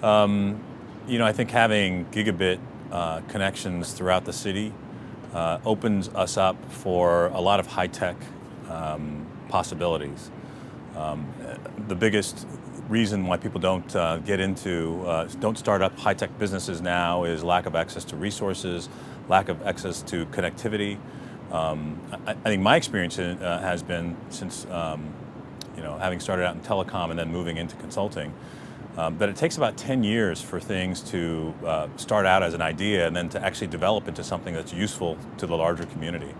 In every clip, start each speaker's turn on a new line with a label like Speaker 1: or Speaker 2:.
Speaker 1: I think having gigabit connections throughout the city opens us up for a lot of high-tech possibilities. The biggest reason why people don't don't start up high-tech businesses now is lack of access to resources, lack of access to connectivity. I think my experience has been since having started out in telecom and then moving into consulting, that it takes about 10 years for things to start out as an idea and then to actually develop into something that's useful to the larger community.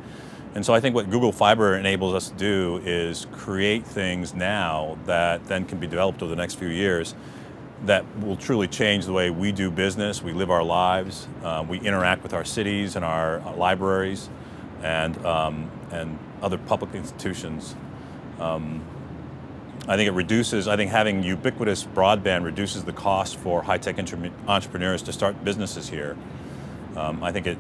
Speaker 1: And so I think what Google Fiber enables us to do is create things now that then can be developed over the next few years that will truly change the way we do business, we live our lives, we interact with our cities and our libraries and other public institutions. I think having ubiquitous broadband reduces the cost for high-tech entrepreneurs to start businesses here. I think it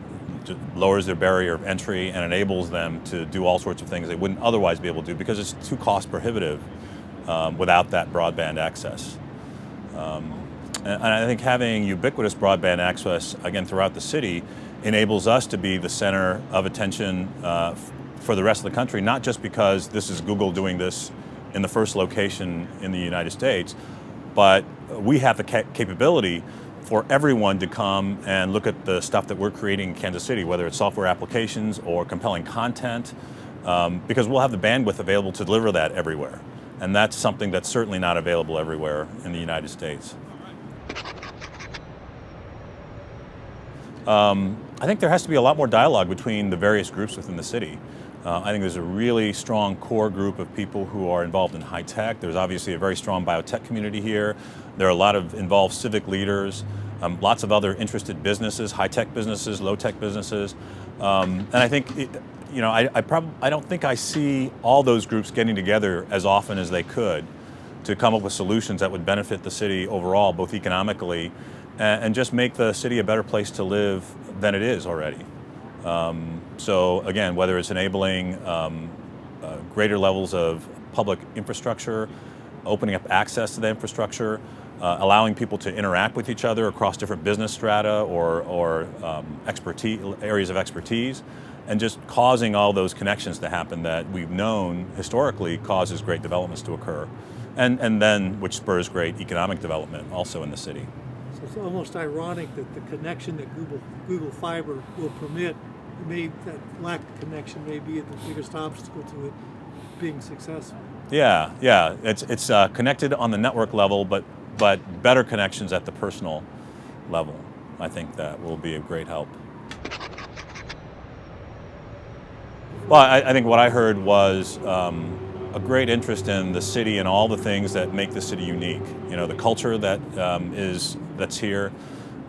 Speaker 1: lowers their barrier of entry and enables them to do all sorts of things they wouldn't otherwise be able to do because it's too cost prohibitive without that broadband access. And I think having ubiquitous broadband access, again, throughout the city enables us to be the center of attention for the rest of the country, not just because this is Google doing this in the first location in the United States, but we have the capability for everyone to come and look at the stuff that we're creating in Kansas City, whether it's software applications or compelling content, because we'll have the bandwidth available to deliver that everywhere. And that's something that's certainly not available everywhere in the United States. I think there has to be a lot more dialogue between the various groups within the city. I think there's a really strong core group of people who are involved in high tech. There's obviously a very strong biotech community here. There are a lot of involved civic leaders, lots of other interested businesses, high tech businesses, low tech businesses. And I think, I don't think I see all those groups getting together as often as they could to come up with solutions that would benefit the city overall, both economically and just make the city a better place to live than it is already. So again, whether it's enabling greater levels of public infrastructure, opening up access to the infrastructure, allowing people to interact with each other across different business strata or areas of expertise, and just causing all those connections to happen that we've known historically causes great developments to occur, and then which spurs great economic development also in the city.
Speaker 2: So it's almost ironic that the connection that Google Fiber will permit, that lack of connection may be the biggest obstacle to it being successful.
Speaker 1: Yeah, it's connected on the network level, but better connections at the personal level. I think that will be a great help. Well, I think what I heard was a great interest in the city and all the things that make the city unique. The culture that's here,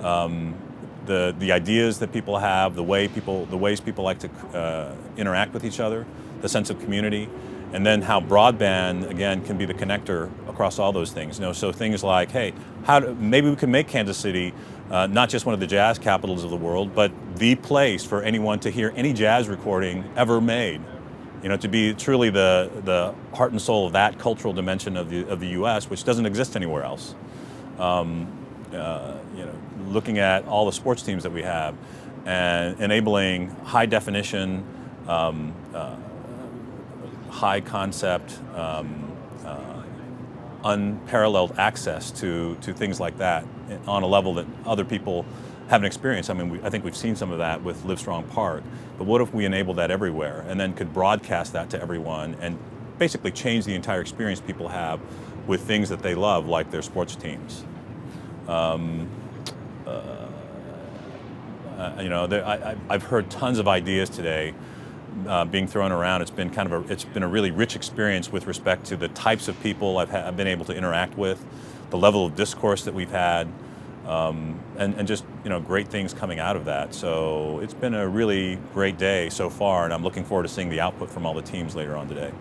Speaker 1: the ideas that people have, the ways people like to interact with each other, the sense of community, and then how broadband again can be the connector across all those things. So things like, hey, maybe we can make Kansas City not just one of the jazz capitals of the world, but the place for anyone to hear any jazz recording ever made. To be truly the heart and soul of that cultural dimension of the U.S., which doesn't exist anywhere else. Looking at all the sports teams that we have and enabling high definition, high concept, unparalleled access to things like that on a level that other people haven't experienced. I think we've seen some of that with Livestrong Park, but what if we enable that everywhere and then could broadcast that to everyone and basically change the entire experience people have with things that they love, like their sports teams. I've heard tons of ideas today being thrown around. It's been a really rich experience with respect to the types of people I've been able to interact with, the level of discourse that we've had, and just great things coming out of that. So it's been a really great day so far, and I'm looking forward to seeing the output from all the teams later on today.